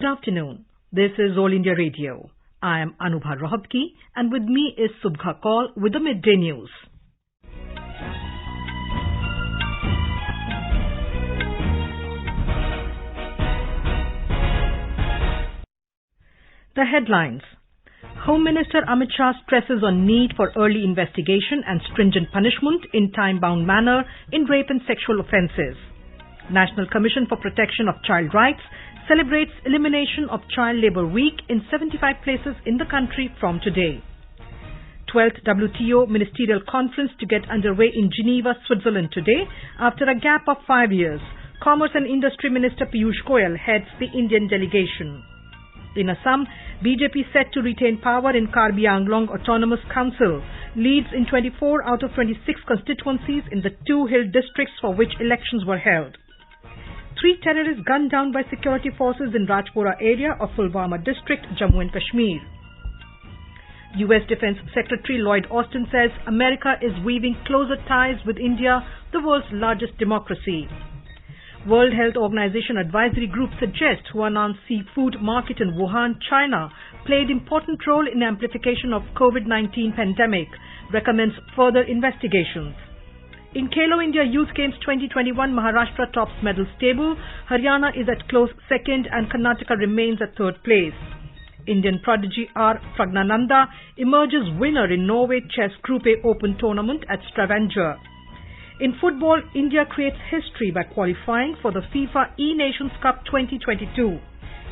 Good afternoon. This is All India Radio. I am Anubha Rohatgi, and with me is Subha Kaul with the Midday News. The headlines. Home Minister Amit Shah stresses on need for early investigation and stringent punishment in time-bound manner in rape and sexual offences. National Commission for Protection of Child Rights celebrates elimination of Child Labour Week in 75 places in the country from today. 12th Wto Ministerial Conference to get underway in Geneva, Switzerland today after a gap of 5 years. Commerce and Industry Minister Piyush Goyal heads the Indian delegation. In Assam, BJP set to retain power in Karbi Anglong Autonomous Council, leads in 24 out of 26 constituencies in the 2 hill districts for which elections were held. 3 terrorists gunned down by security forces in Rajpura area of Pulwama district, Jammu and Kashmir. US Defense Secretary Lloyd Austin says America is weaving closer ties with India, the world's largest democracy. World Health Organization Advisory Group suggests Huanan seafood market in Wuhan, China played important role in amplification of COVID-19 pandemic, recommends further investigations. In Khelo India Youth Games 2021, Maharashtra tops medals table, Haryana is at close second and Karnataka remains at third place. Indian prodigy R. Pragnananda emerges winner in Norway Chess Group A Open Tournament at Stavanger. In football, India creates history by qualifying for the FIFA E-Nations Cup 2022.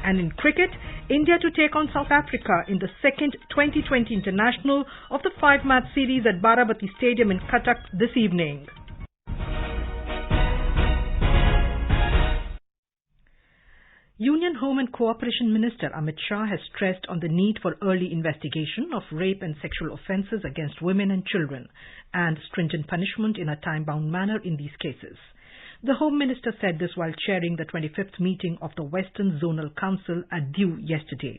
And in cricket, India to take on South Africa in the second 2020 international of the 5-match series at Baramati Stadium in Cuttack this evening. Union Home and Cooperation Minister Amit Shah has stressed on the need for early investigation of rape and sexual offences against women and children and stringent punishment in a time-bound manner in these cases. The Home Minister said this while chairing the 25th meeting of the Western Zonal Council at Diu yesterday.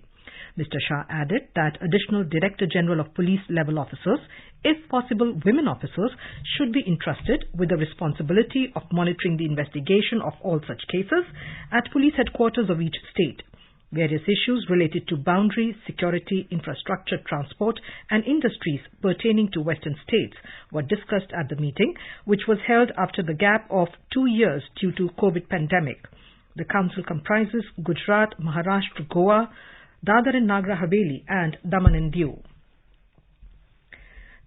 Mr. Shah added that additional Director General of Police level officers, if possible women officers, should be entrusted with the responsibility of monitoring the investigation of all such cases at police headquarters of each state. Various issues related to boundaries, security, infrastructure, transport and industries pertaining to Western states were discussed at the meeting, which was held after the gap of 2 years due to COVID pandemic. The council comprises Gujarat, Maharashtra, Goa, Dadar and Nagar Haveli and Daman and Diu.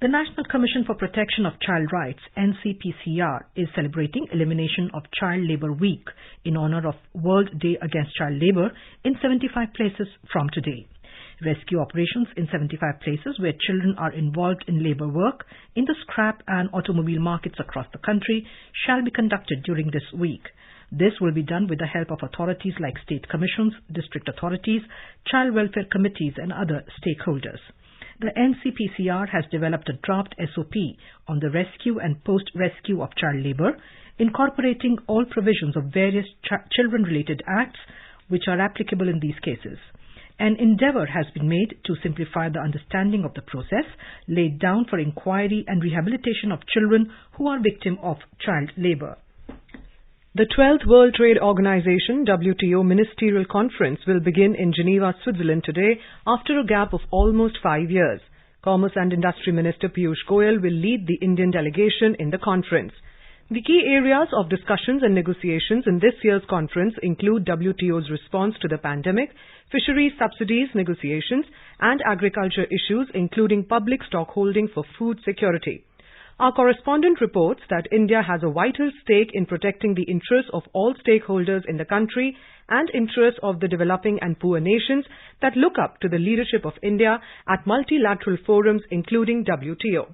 The National Commission for Protection of Child Rights, NCPCR, is celebrating Elimination of Child Labour Week in honor of World Day Against Child Labour in 75 places from today. Rescue operations in 75 places where children are involved in labour work in the scrap and automobile markets across the country shall be conducted during this week. This will be done with the help of authorities like state commissions, district authorities, child welfare committees and other stakeholders. The NCPCR has developed a draft SOP on the rescue and post-rescue of child labour, incorporating all provisions of various children-related acts which are applicable in these cases. An endeavour has been made to simplify the understanding of the process laid down for inquiry and rehabilitation of children who are victims of child labour. The 12th World Trade Organization Wto Ministerial Conference will begin in Geneva, Switzerland today after a gap of almost 5 years. Commerce and Industry Minister Piyush Goyal will lead the Indian delegation in the conference. The key areas of discussions and negotiations in this year's conference include WTO's response to the pandemic, fisheries subsidies negotiations, and agriculture issues including public stock holding for food security. Our correspondent reports that India has a vital stake in protecting the interests of all stakeholders in the country and interests of the developing and poor nations that look up to the leadership of India at multilateral forums including WTO.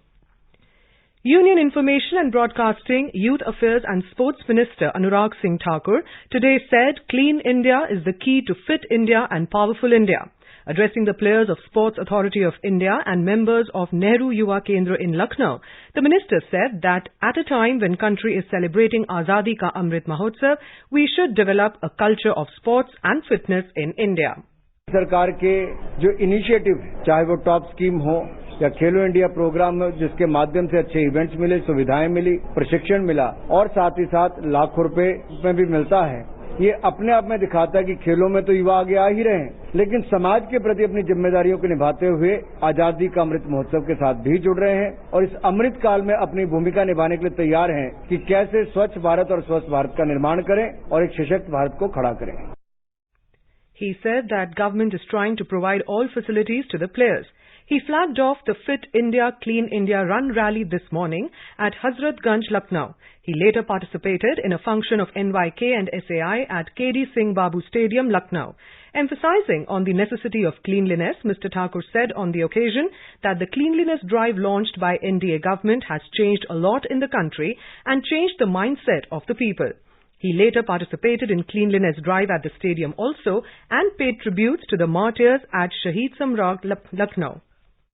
Union Information and Broadcasting, Youth Affairs and Sports Minister Anurag Singh Thakur today said Clean India is the key to Fit India and Powerful India. Addressing the players of Sports Authority of India and members of Nehru Yuva Kendra in Lucknow, the minister said that at a time when country is celebrating Azadi Ka Amrit Mahotsav, we should develop a culture of sports and fitness in India. सरकार के जो initiative चाहे वो top scheme हो या खेलो India programme जिसके माध्यम से अच्छे इवेंट्स मिले, सुविधाएं मिली, प्रशिक्षण मिला और साथ ही साथ लाखों रुपए में भी मिलता है, ये अपने आप में दिखाता है कि खेलों में तो युवा आगे आ ही रहे हैं, लेकिन समाज के प्रति अपनी जिम्मेदारियों को निभाते हुए आजादी का अमृत महोत्सव के साथ भी जुड़ रहे हैं और इस अमृत काल में अपनी भूमिका निभाने के लिए तैयार हैं कि कैसे स्वच्छ भारत और स्वस्थ भारत का निर्माण करें और एक सशक्त भारत को खड़ा करें. He said that government is trying to provide all facilities to the players. He flagged off the Fit India, Clean India Run rally this morning at Hazratganj, Lucknow. He later participated in a function of NYK and SAI at KD Singh Babu Stadium, Lucknow. Emphasizing on the necessity of cleanliness, Mr. Thakur said on the occasion that the cleanliness drive launched by NDA government has changed a lot in the country and changed the mindset of the people. He later participated in cleanliness drive at the stadium also and paid tributes to the martyrs at Shaheed Samrag, Lucknow.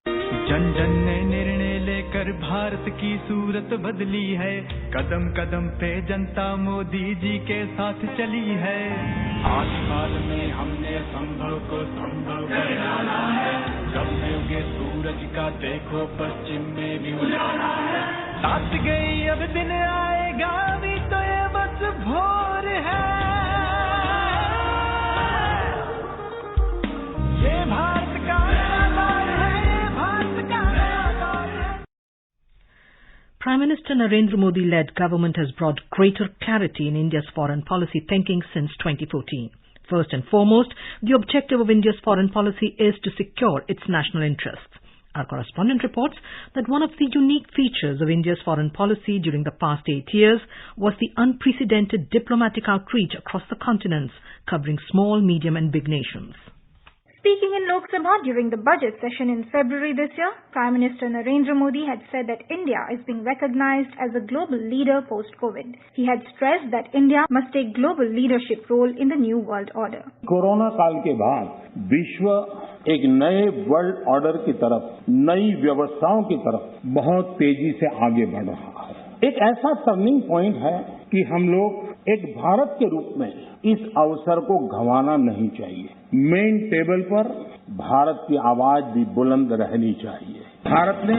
जन जन ने निर्णय लेकर भारत की सूरत बदली है, कदम कदम पे जनता मोदी जी के साथ चली है. आज साल में हमने संभव को संभव कर डाला है, जब उगे सूरज का देखो पश्चिम में भी उजाला है. रात गई अब दिन आएगा भी तो ये बस भोर है. ये भारत का Prime Minister Narendra Modi-led government has brought greater clarity in India's foreign policy thinking since 2014. First and foremost, the objective of India's foreign policy is to secure its national interests. Our correspondent reports that one of the unique features of India's foreign policy during the past 8 years was the unprecedented diplomatic outreach across the continents, covering small, medium and big nations. Speaking in Lok Sabha during the budget session in February this year, Prime Minister Narendra Modi had said that India is being recognized as a global leader post-COVID. He had stressed that India must take global leadership role in the new world order. Corona काल के बाद विश्व एक नए world order की तरफ, नई व्यवस्थाओं की तरफ बहुत तेजी से आगे बढ़ रहा है. एक ऐसा टर्निंग पॉइंट है कि हम लोग एक भारत के रूप में इस अवसर को गंवाना नहीं चाहिए. मेन टेबल पर भारत की आवाज भी बुलंद रहनी चाहिए. भारत ने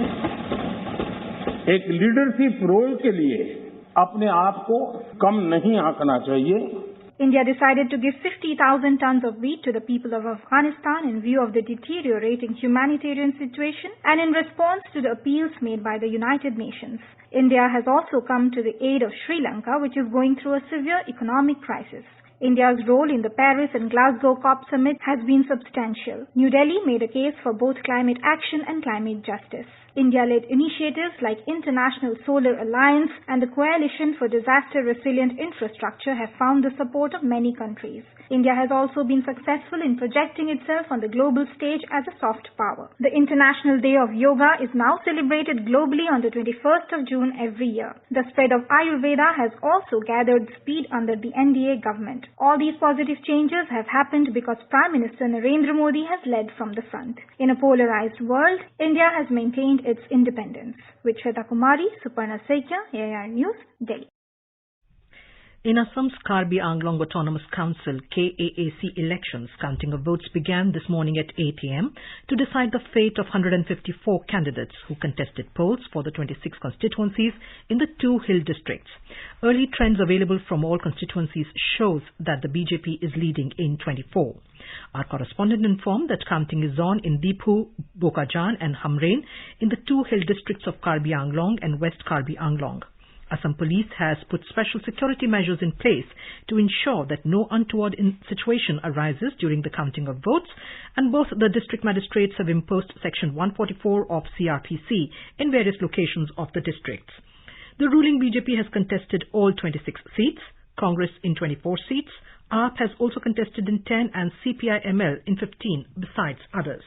एक लीडरशिप रोल के लिए अपने आप को कम नहीं आंकना चाहिए. India decided to give 50,000 tons of wheat to the people of Afghanistan in view of the deteriorating humanitarian situation and in response to the appeals made by the United Nations. India has also come to the aid of Sri Lanka, which is going through a severe economic crisis. India's role in the Paris and Glasgow COP summit has been substantial. New Delhi made a case for both climate action and climate justice. India-led initiatives like International Solar Alliance and the Coalition for Disaster Resilient Infrastructure have found the support of many countries. India has also been successful in projecting itself on the global stage as a soft power. The International Day of Yoga is now celebrated globally on the 21st of June every year. The spread of Ayurveda has also gathered speed under the NDA government. All these positive changes have happened because Prime Minister Narendra Modi has led from the front. In a polarized world, India has maintained its independence. With Shweta Kumari, Suparna Seikya, AIR News, Delhi. In Assam's Karbi Anglong Autonomous Council KAAC elections, counting of votes began this morning at 8 a.m. to decide the fate of 154 candidates who contested polls for the 26 constituencies in the 2 hill districts. Early trends available from all constituencies shows that the BJP is leading in 24. Our correspondent informed that counting is on in Deephu, Bokajan and Hamrain in the 2 hill districts of Karbi Anglong and West Karbi Anglong. Assam Police has put special security measures in place to ensure that no untoward situation arises during the counting of votes, and both the district magistrates have imposed Section 144 of CRPC in various locations of the districts. The ruling BJP has contested all 26 seats, Congress in 24 seats, AAP has also contested in 10 and CPI-ML in 15 besides others.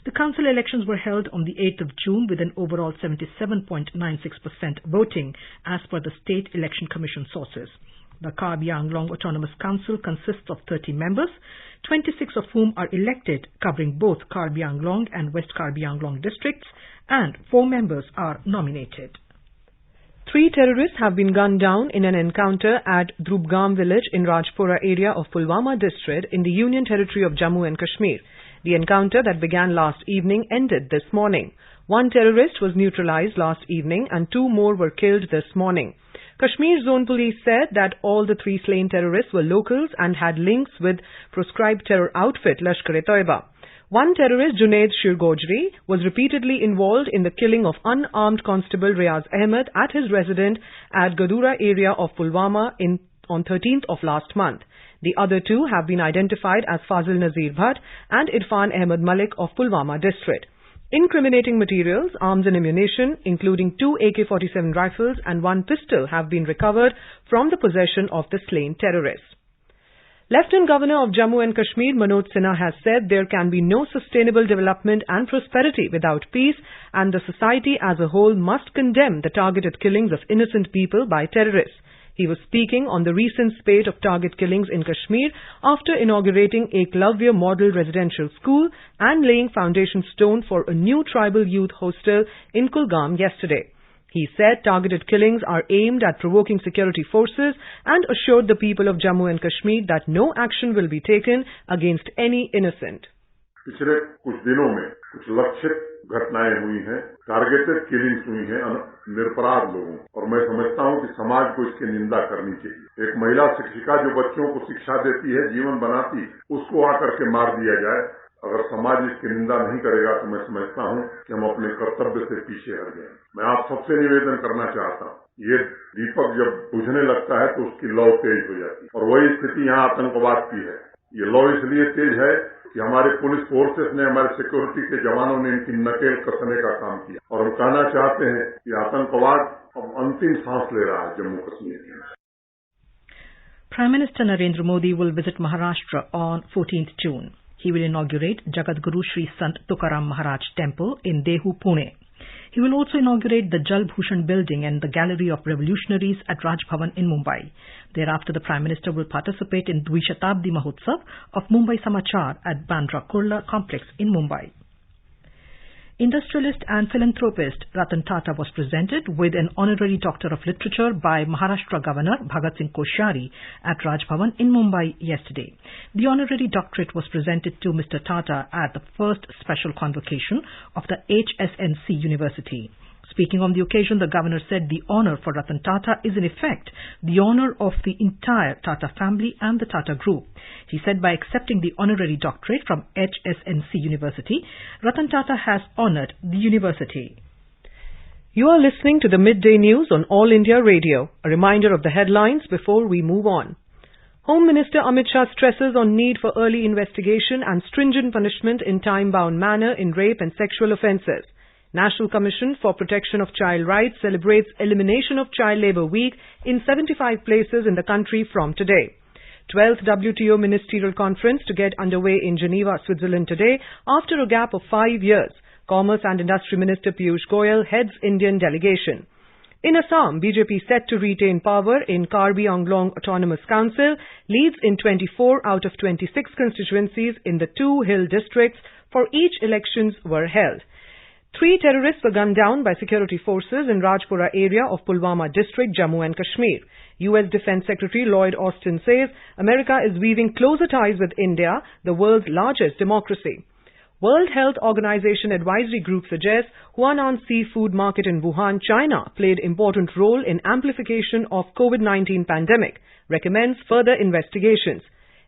The council elections were held on the 8th of June with an overall 77.96% voting as per the State Election Commission sources. The Karbi Anglong Autonomous Council consists of 30 members, 26 of whom are elected, covering both Karbi Anglong and West Karbi Anglong districts, and 4 members are nominated. 3 terrorists have been gunned down in an encounter at Drubgam village in Rajpura area of Pulwama district in the Union Territory of Jammu and Kashmir. The encounter that began last evening ended this morning. 1 terrorist was neutralized last evening and 2 more were killed this morning. Kashmir Zone Police said that all the 3 slain terrorists were locals and had links with proscribed terror outfit Lashkar-e-Toiba. One terrorist, Junaid Shirgojri, was repeatedly involved in the killing of unarmed Constable Riaz Ahmed at his residence at Gadura area of Pulwama on 13th of last month. The other 2 have been identified as Fazil Nazir Bhatt and Irfan Ahmed Malik of Pulwama district. Incriminating materials, arms and ammunition, including 2 AK-47 rifles and 1 pistol, have been recovered from the possession of the slain terrorists. Lieutenant Governor of Jammu and Kashmir Manoj Sinha has said there can be no sustainable development and prosperity without peace, and the society as a whole must condemn the targeted killings of innocent people by terrorists. He was speaking on the recent spate of target killings in Kashmir after inaugurating Eklavya Model Residential School and laying foundation stone for a new tribal youth hostel in Kulgam yesterday. He said targeted killings are aimed at provoking security forces and assured the people of Jammu and Kashmir that no action will be taken against any innocent. पिछले कुछ दिनों में कुछ लक्षित घटनाएं हुई हैं, targeted killings हुई हैं निरपराध लोगों, और मैं समझता हूं कि समाज को इसकी निंदा करनी चाहिए। एक महिला शिक्षिका जो बच्चों को शिक्षा देती है, जीवन बनाती, उसको आकर के मार दिया जाए। अगर समाज इसकी निंदा नहीं करेगा तो मैं समझता हूं कि हम अपने कर्तव्य से पीछे हट गए। मैं आप सबसे निवेदन करना चाहता हूं, ये दीपक जब बुझने लगता है तो उसकी लौ तेज हो जाती है, और वही स्थिति यहाँ आतंकवाद की है। ये लौ इसलिए तेज है कि हमारे पुलिस फोर्सेस ने, हमारे सिक्योरिटी के जवानों ने इनकी नकेल कसने का काम किया, और हम कहना चाहते हैं कि आतंकवाद अब अंतिम सांस ले रहा है जम्मू कश्मीर में। Prime Minister Narendra Modi will visit Maharashtra on 14th June. He will inaugurate Jagadguru Shri Sant Tukaram Maharaj Temple in Dehu, Pune. He will also inaugurate the Jal Bhushan building and the Gallery of Revolutionaries at Raj Bhavan in Mumbai. Thereafter, the Prime Minister will participate in Dvishatabdi Mahotsav of Mumbai Samachar at Bandra Kurla complex in Mumbai. Industrialist and philanthropist Ratan Tata was presented with an honorary Doctor of Literature by Maharashtra Governor Bhagat Singh Koshyari at Raj Bhavan in Mumbai yesterday. The honorary doctorate was presented to Mr. Tata at the first special convocation of the HSNC University. Speaking on the occasion, the governor said the honor for Ratan Tata is in effect the honor of the entire Tata family and the Tata Group. He said by accepting the honorary doctorate from HSNC University, Ratan Tata has honored the university. You are listening to the Midday News on All India Radio. A reminder of the headlines before we move on. Home Minister Amit Shah stresses on need for early investigation and stringent punishment in time-bound manner in rape and sexual offences. National Commission for Protection of Child Rights celebrates Elimination of Child Labour Week in 75 places in the country from today. 12th Wto Ministerial Conference to get underway in Geneva, Switzerland today after a gap of 5 years. Commerce and Industry Minister Piyush Goyal heads Indian delegation. In Assam, BJP set to retain power in Karbi Anglong Autonomous Council, leads in 24 out of 26 constituencies in the 2 hill districts for each elections were held. 3 terrorists were gunned down by security forces in Rajpura area of Pulwama district, Jammu and Kashmir. US Defense Secretary Lloyd Austin says America is weaving closer ties with India, the world's largest democracy. World Health Organization Advisory Group suggests Huanan Seafood Market in Wuhan, China played important role in amplification of COVID-19 pandemic, recommends further investigations.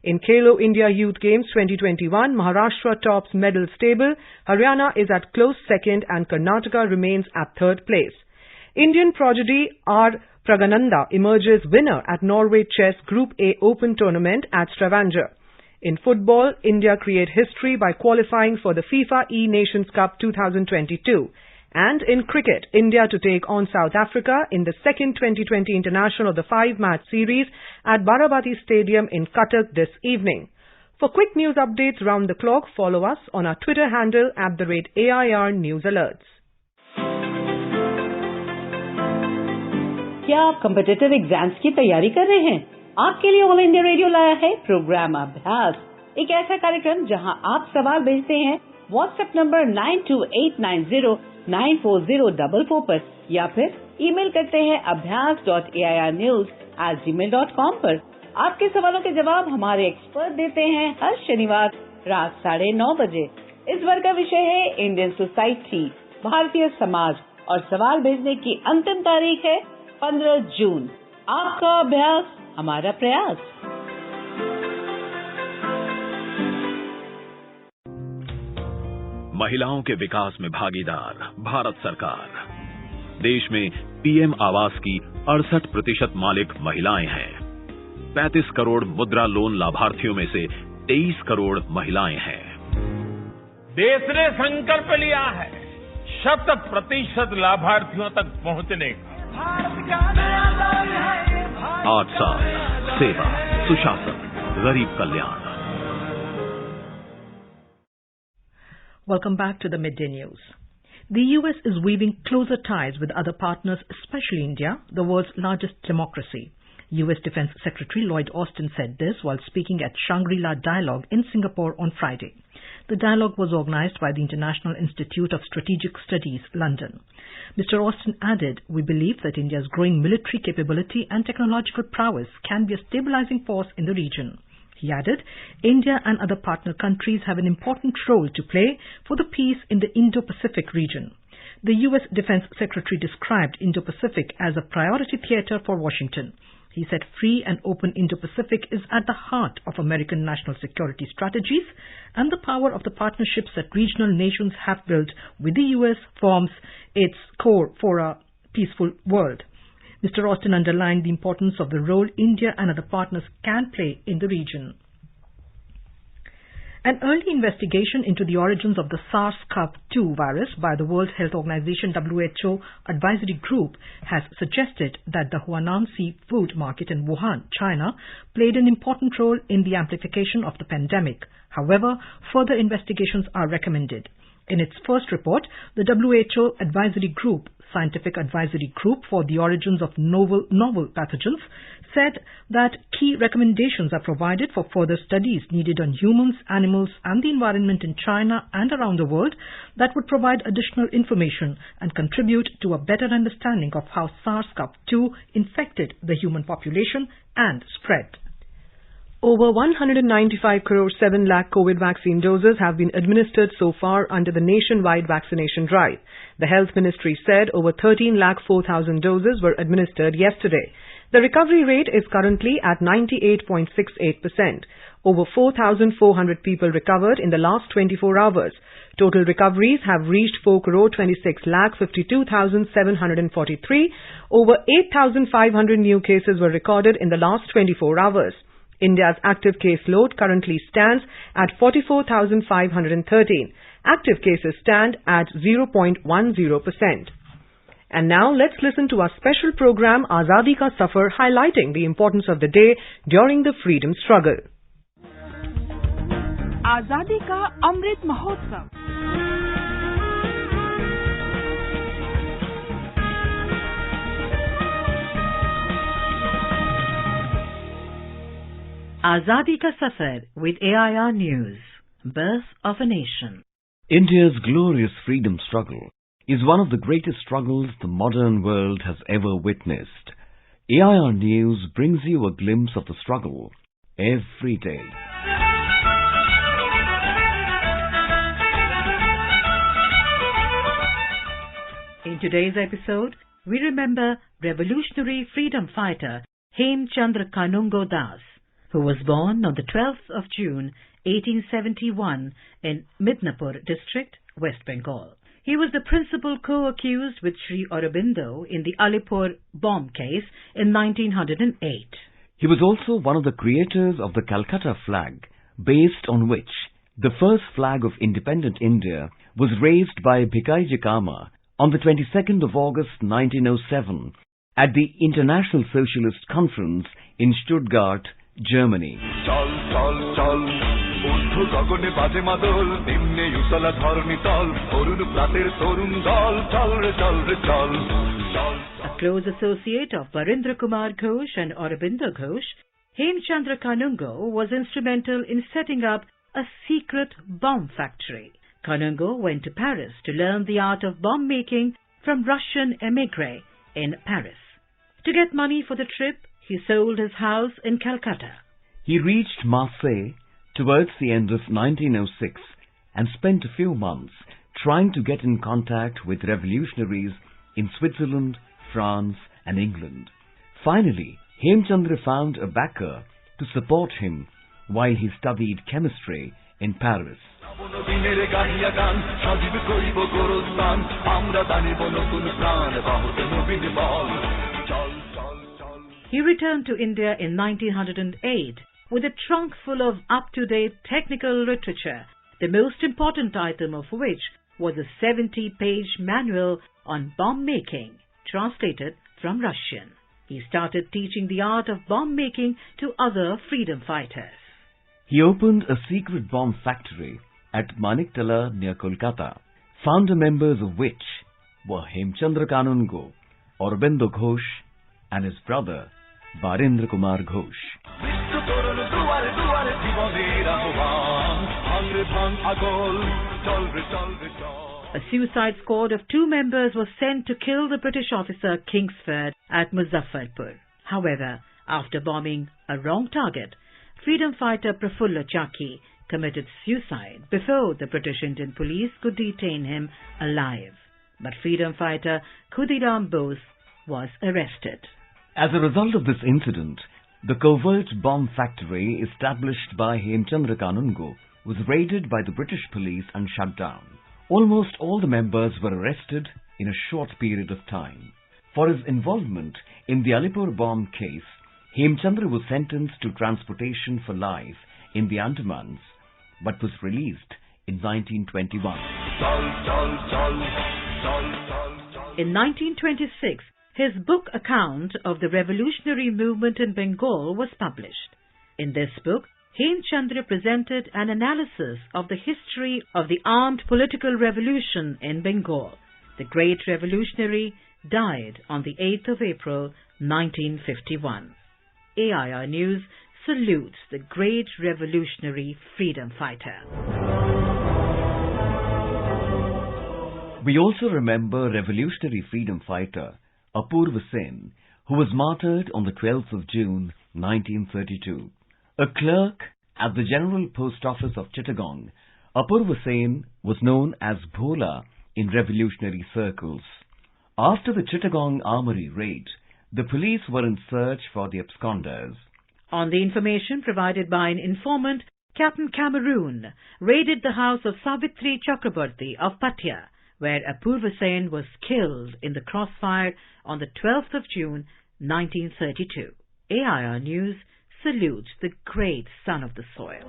In Khelo India Youth Games 2021, Maharashtra tops medal table, Haryana is at close second and Karnataka remains at third place. Indian prodigy R. Pragananda emerges winner at Norway Chess Group A Open Tournament at Stavanger. In football, India create history by qualifying for the FIFA E-Nations Cup 2022. And in cricket, India to take on South Africa in the second 2020 international of the 5-match series at Barabati Stadium in Cuttack this evening. For quick news updates round the clock, follow us on our Twitter handle @AIR News Alerts. क्या आप competitive exams की तैयारी कर रहे हैं? आपके लिए all India radio लाया है प्रोग्राम अभ्यास, एक ऐसा कार्यक्रम जहां आप सवाल भेजते हैं व्हाट्सएप नंबर 9289909444 पर या फिर ईमेल करते हैं abhyas.airnews@gmail.com पर। आपके सवालों के जवाब हमारे एक्सपर्ट देते हैं हर शनिवार रात 9:30 बजे। इस बार का विषय है इंडियन सोसाइटी, भारतीय समाज, और सवाल भेजने की अंतिम तारीख है 15 जून। आपका अभ्यास हमारा प्रयास। महिलाओं के विकास में भागीदार भारत सरकार। देश में पीएम आवास की 68% मालिक महिलाएं हैं। 35 करोड़ मुद्रा लोन लाभार्थियों में से 23 करोड़ महिलाएं हैं। देश ने संकल्प लिया है 100% लाभार्थियों तक पहुंचने का। 8 साल सेवा, सुशासन, गरीब कल्याण। Welcome back to the Midday News. The US is weaving closer ties with other partners, especially India, the world's largest democracy. US Defense Secretary Lloyd Austin said this while speaking at Shangri-La Dialogue in Singapore on Friday. The dialogue was organized by the International Institute of Strategic Studies, London. Mr. Austin added, "We believe that India's growing military capability and technological prowess can be a stabilizing force in the region." He added, India and other partner countries have an important role to play for the peace in the Indo-Pacific region. The US Defense Secretary described Indo-Pacific as a priority theater for Washington. He said free and open Indo-Pacific is at the heart of American national security strategies, and the power of the partnerships that regional nations have built with the US forms its core for a peaceful world. Mr. Austin underlined the importance of the role India and other partners can play in the region. An early investigation into the origins of the SARS-CoV-2 virus by the World Health Organization WHO Advisory Group has suggested that the Huanan seafood market in Wuhan, China, played an important role in the amplification of the pandemic. However, further investigations are recommended. In its first report, the WHO Scientific Advisory Group for the Origins of Novel Pathogens, said that key recommendations are provided for further studies needed on humans, animals and the environment in China and around the world that would provide additional information and contribute to a better understanding of how SARS-CoV-2 infected the human population and spread. Over 195 crore 7 lakh COVID vaccine doses have been administered so far under the nationwide vaccination drive. The Health Ministry said over 13 lakh 4,000 doses were administered yesterday. The recovery rate is currently at 98.68%. Over 4,400 people recovered in the last 24 hours. Total recoveries have reached 4 crore 26 lakh 52,743. Over 8,500 new cases were recorded in the last 24 hours. India's active case load currently stands at 44,513. Active cases stand at 0.10%. And now let's listen to our special program Azadi Ka Safar, highlighting the importance of the day during the freedom struggle. Azadi Ka Amrit Mahotsav. Azadi Ka Safar with AIR News. Birth of a Nation. India's glorious freedom struggle is one of the greatest struggles the modern world has ever witnessed. AIR News brings you a glimpse of the struggle every day. In today's episode, we remember revolutionary freedom fighter Hemchandra Kanungo Das, who was born on the 12th of June 1871 in Midnapur district, West Bengal. He was the principal co-accused with Sri Aurobindo in the Alipur bomb case in 1908. He was also one of the creators of the Calcutta flag, based on which the first flag of independent India was raised by Bhikaiji Cama on the 22nd of August 1907 at the International Socialist Conference in Stuttgart, Germany. Chal, chal, chal. ঊর্ধ্ব গগনে বাজে মাদল, নিম্নে উতলা ধরণী তল, অরুণ প্রাতের তরুণ দল, চল রে চল রে চল। A close associate of Barindra Kumar Ghosh and Aurobindo Ghosh, Hemchandra Kanungo was instrumental in setting up a secret bomb factory. Kanungo went to Paris to learn the art of bomb making from Russian émigrés in Paris. To get money for the trip, he sold his house in Calcutta. He reached Marseille towards the end of 1906 and spent a few months trying to get in contact with revolutionaries in Switzerland, France and England. Finally, Hemchandra found a backer to support him while he studied chemistry in Paris. He returned to India in 1908 with a trunk full of up-to-date technical literature, the most important item of which was a 70-page manual on bomb making, translated from Russian. He started teaching the art of bomb making to other freedom fighters. He opened a secret bomb factory at Maniktala near Kolkata, founder members of which were Hemchandra Kanungo, Aurobindo Ghosh and his brother Barendra Kumar Ghosh. A suicide squad of 2 members was sent to kill the British officer Kingsford at Muzaffarpur. However, after bombing a wrong target, freedom fighter Prafulla Chaki committed suicide before the British Indian police could detain him alive. But freedom fighter Khudiram Bose was arrested. As a result of this incident, the covert bomb factory established by Hemchandra Kanungo was raided by the British police and shut down. Almost all the members were arrested in a short period of time. For his involvement in the Alipur bomb case, Hemchandra was sentenced to transportation for life in the Andamans, but was released in 1921. In 1926, his book account of the revolutionary movement in Bengal was published. In this book, Hemchandra presented an analysis of the history of the armed political revolution in Bengal. The great revolutionary died on the 8th of April, 1951. AIR News salutes the great revolutionary freedom fighter. We also remember revolutionary freedom fighter Apurva Sen, who was martyred on the 12th of June, 1932. A clerk at the General Post Office of Chittagong, Apurva Sen was known as Bhola in revolutionary circles. After the Chittagong Armory raid, the police were in search for the absconders. On the information provided by an informant, Captain Cameroon raided the house of Savitri Chakraborty of Patia, where Apurva Sen was killed in the crossfire on the 12th of June, 1932. AIR News salutes the great son of the soil.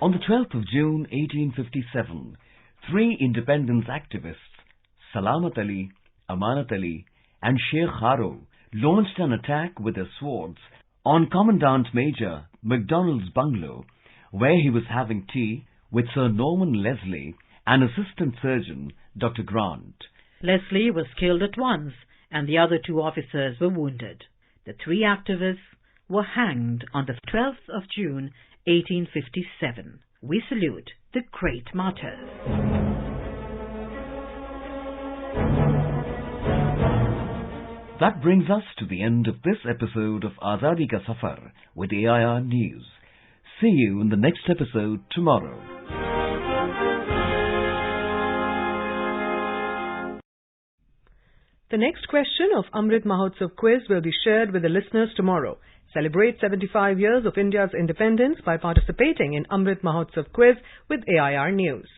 On the 12th of June 1857, 3 independence activists, Salamat Ali, Amanat Ali and Sheikh Haro, launched an attack with their swords on Commandant Major MacDonald's bungalow, where he was having tea with Sir Norman Leslie and Assistant Surgeon Dr. Grant. Leslie was killed at once, and the other 2 officers were wounded. The 3 activists were hanged on the 12th of June, 1857. We salute the great martyrs. That brings us to the end of this episode of Azadi Ka Safar with AIR News. See you in the next episode tomorrow. The next question of Amrit Mahotsav quiz will be shared with the listeners tomorrow. Celebrate 75 years of India's independence by participating in Amrit Mahotsav quiz with AIR News.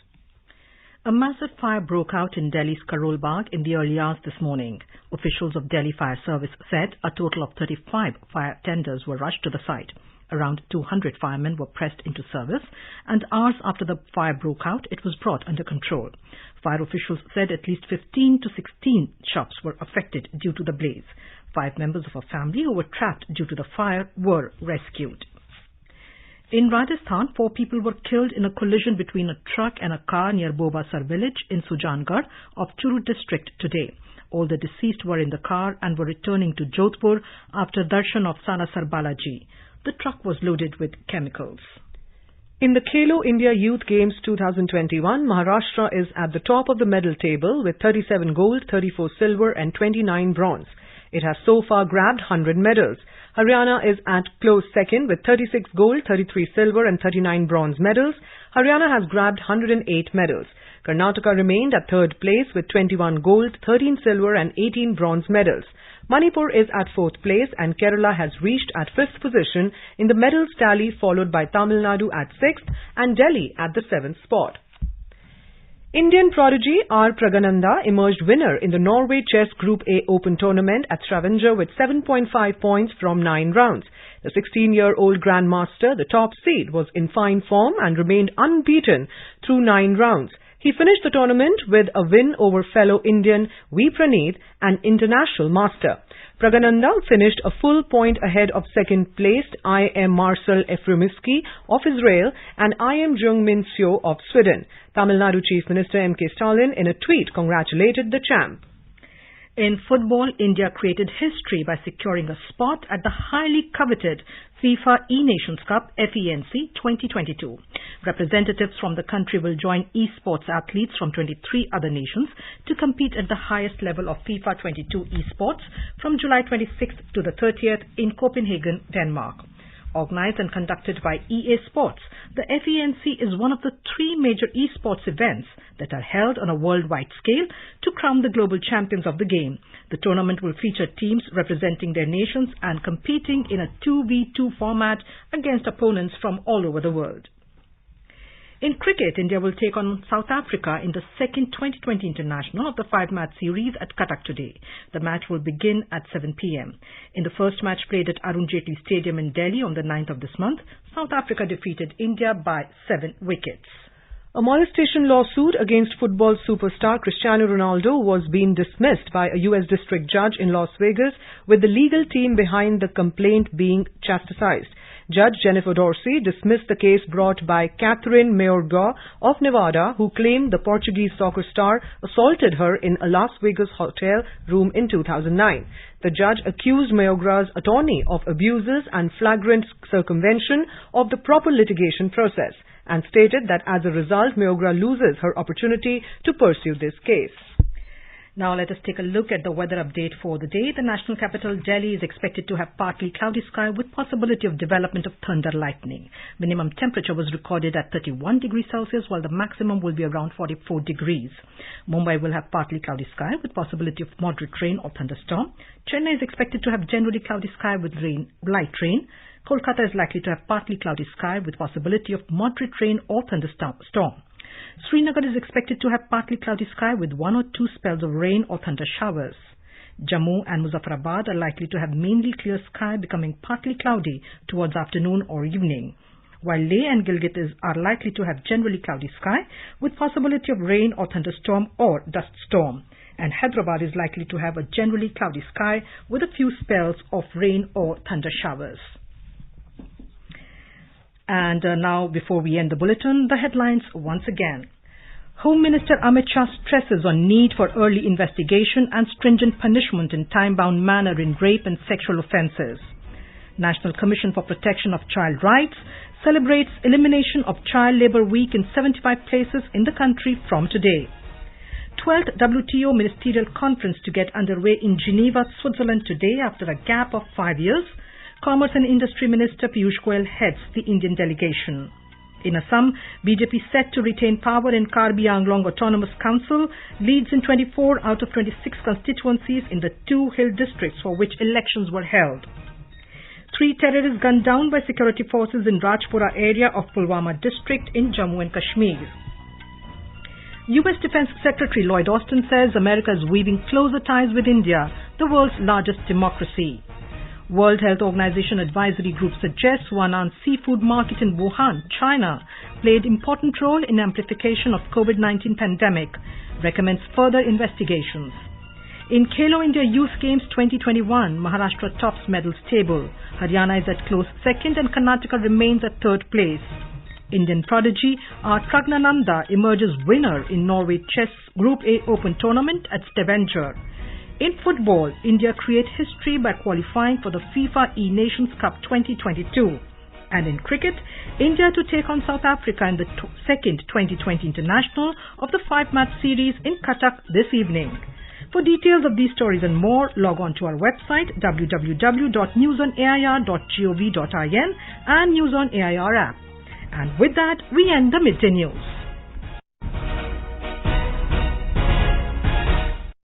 A massive fire broke out in Delhi's Karol Bagh in the early hours this morning. Officials of Delhi Fire Service said a total of 35 fire tenders were rushed to the site. Around 200 firemen were pressed into service, and hours after the fire broke out, it was brought under control. Fire officials said at least 15 to 16 shops were affected due to the blaze. 5 members of a family who were trapped due to the fire were rescued. In Rajasthan, 4 people were killed in a collision between a truck and a car near Bobasar village in Sujangarh of Churu district today. All the deceased were in the car and were returning to Jodhpur after darshan of Sanasar Balaji. The truck was loaded with chemicals. In the Khelo India Youth Games 2021, Maharashtra is at the top of the medal table with 37 gold, 34 silver and 29 bronze. It has so far grabbed 100 medals. Haryana is at close second with 36 gold, 33 silver and 39 bronze medals. Haryana has grabbed 108 medals. Karnataka remained at third place with 21 gold, 13 silver and 18 bronze medals. Manipur is at fourth place and Kerala has reached at fifth position in the medals tally, followed by Tamil Nadu at sixth and Delhi at the seventh spot. Indian prodigy R. Pragananda emerged winner in the Norway Chess Group A Open Tournament at Stavanger with 7.5 points from 9 rounds. The 16-year-old Grandmaster, the top seed, was in fine form and remained unbeaten through 9 rounds. He finished the tournament with a win over fellow Indian V. Praneeth, an international master. Pragananda finished a full point ahead of second-placed I.M. Marcel Efremiski of Israel and I.M. Jung Min Seo of Sweden. Tamil Nadu Chief Minister M.K. Stalin, in a tweet, congratulated the champ. In football, India created history by securing a spot at the highly coveted FIFA E-Nations Cup FENC 2022. Representatives from the country will join esports athletes from 23 other nations to compete at the highest level of FIFA 22 esports from July 26th to the 30th in Copenhagen, Denmark. Organized and conducted by EA Sports, the FENC is one of the 3 major esports events that are held on a worldwide scale to crown the global champions of the game. The tournament will feature teams representing their nations and competing in a 2v2 format against opponents from all over the world. In cricket, India will take on South Africa in the second 2020 international of the 5-match series at Cuttack today. The match will begin at 7 p.m. In the first match played at Arun Jaitley Stadium in Delhi on the 9th of this month, South Africa defeated India by 7 wickets. A molestation lawsuit against football superstar Cristiano Ronaldo was being dismissed by a U.S. district judge in Las Vegas, with the legal team behind the complaint being chastised. Judge Jennifer Dorsey dismissed the case brought by Catherine Mayorga of Nevada, who claimed the Portuguese soccer star assaulted her in a Las Vegas hotel room in 2009. The judge accused Mayorga's attorney of abuses and flagrant circumvention of the proper litigation process and stated that as a result, Mayorga loses her opportunity to pursue this case. Now let us take a look at the weather update for the day. The national capital, Delhi, is expected to have partly cloudy sky with possibility of development of thunder lightning. Minimum temperature was recorded at 31 degrees Celsius, while the maximum will be around 44 degrees. Mumbai will have partly cloudy sky with possibility of moderate rain or thunderstorm. Chennai is expected to have generally cloudy sky with light rain. Kolkata is likely to have partly cloudy sky with possibility of moderate rain or thunderstorm. Srinagar is expected to have partly cloudy sky with 1 or 2 spells of rain or thunder showers. Jammu and Muzaffarabad are likely to have mainly clear sky becoming partly cloudy towards afternoon or evening, while Leh and Gilgit are likely to have generally cloudy sky with possibility of rain or thunderstorm or dust storm. And Hyderabad is likely to have a generally cloudy sky with a few spells of rain or thunder showers. And now, before we end the bulletin, the headlines once again. Home Minister Amit Shah stresses on need for early investigation and stringent punishment in time-bound manner in rape and sexual offences. National Commission for Protection of Child Rights celebrates elimination of Child Labour Week in 75 places in the country from today. 12th Wto Ministerial Conference to get underway in Geneva, Switzerland today after a gap of 5 years. Commerce and Industry Minister Piyush Goyal heads the Indian delegation. In Assam, BJP set to retain power in Karbi Anglong Autonomous Council, leads in 24 out of 26 constituencies in the 2 hill districts for which elections were held. 3 terrorists gunned down by security forces in Rajpura area of Pulwama district in Jammu and Kashmir. U.S. Defense Secretary Lloyd Austin says America is weaving closer ties with India, the world's largest democracy. World Health Organization advisory group suggests Wanan's seafood market in Wuhan, China, played important role in amplification of COVID-19 pandemic, recommends further investigations. In Khelo India Youth Games 2021, Maharashtra tops medals table. Haryana is at close second and Karnataka remains at third place. Indian prodigy R. Pragnananda emerges winner in Norway Chess Group A Open Tournament at Stavanger. In football, India create history by qualifying for the FIFA E-Nations Cup 2022. And in cricket, India to take on South Africa in the second 2020 international of the 5-match series in Cuttack this evening. For details of these stories and more, log on to our website www.newsonair.gov.in and News on AIR app. And with that, we end the Midday News.